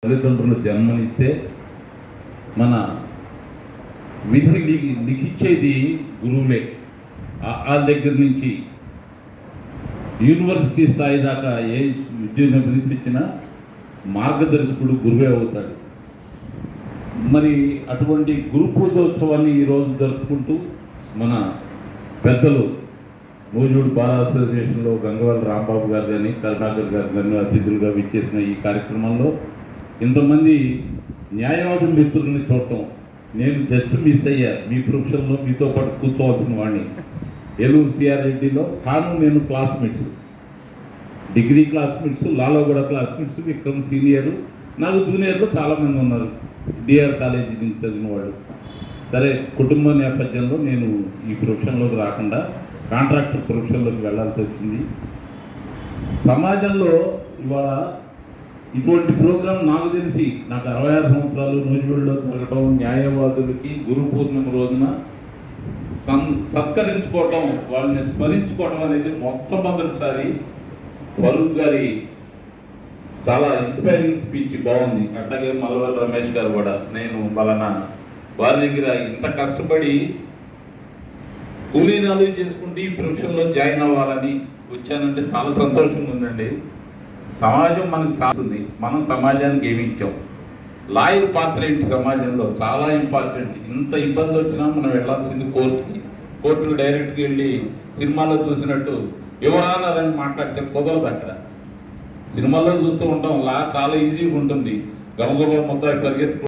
తల్లిదండ్రులు జన్మనిస్తే మన విధులు లిఖించేది గురువులే. వాళ్ళ దగ్గర నుంచి యూనివర్సిటీ స్థాయి దాకా ఏ విద్యను అభ్యసించినా మార్గదర్శకుడు గురువే అవుతాడు. మరి అటువంటి గురు పూజోత్సవాన్ని ఈరోజు జరుపుకుంటూ మన పెద్దలు మోజూడు బాల అసోసియేషన్లో గంగవల్లి రాంబాబు గారు కానీ కరుణాకర్ గారు కానీ అతిథులుగా విచ్చేసిన ఈ కార్యక్రమంలో ఇంతమంది న్యాయవాద మిత్రుల్ని చూడటం, నేను జస్ట్ మిస్ అయ్యా. మీ ప్రొఫెషన్లో మీతో పాటు కూర్చోవాల్సిన వాడిని ఏలూరు సిఆర్ రెడ్డిలో కాను నేను క్లాస్మేట్స్, డిగ్రీ క్లాస్మేట్స్, లాలో కూడా క్లాస్మేట్స్. విక్రమ్ సీనియరు, నాకు జూనియర్లు చాలామంది ఉన్నారు డిఆర్ కాలేజీ నుంచి చదివిన వాళ్ళు. సరే, కుటుంబ నేపథ్యంలో నేను ఈ ప్రొఫెషన్లోకి రాకుండా కాంట్రాక్టర్ ప్రొఫెషన్లోకి వెళ్ళాల్సి వచ్చింది. సమాజంలో ఇవాళ ఇటువంటి ప్రోగ్రాం నాకు తెలిసి నాకు 66 సంవత్సరాలు నూజివీడులో జరగటం, న్యాయవాదులకి గురు పూర్ణిమ రోజున సత్కరించుకోవటం, వాళ్ళని స్మరించుకోవటం అనేది మొట్టమొదటిసారి. ఫరూక్ గారి చాలా ఇన్స్పైరింగ్ స్పీచ్ బాగుంది. అట్లాగే మలవల్ రమేష్ గారు కూడా, నేను పలానా వారి దగ్గర ఇంత కష్టపడి కూలీనాలు చేసుకుంటూ ఈ ప్రొఫెషన్లో జాయిన్ అవ్వాలని వచ్చానంటే చాలా సంతోషంగా ఉందండి. సమాజం మనకు చాలుంది, మనం సమాజానికి ఏమి ఇచ్చాం. లాయర్ పాత్ర ఏంటి సమాజంలో చాలా ఇంపార్టెంట్. ఇంత ఇబ్బంది వచ్చినా మనం వెళ్ళాల్సింది కోర్టుకు డైరెక్ట్గా వెళ్ళి సినిమాలో చూసినట్టు వివరాలని మాట్లాడితే కుదరదు. అక్కడ సినిమాల్లో చూస్తూ ఉంటాం, లా చాలా ఈజీగా ఉంటుంది, గమగమ ముద్ద పరిగెత్తు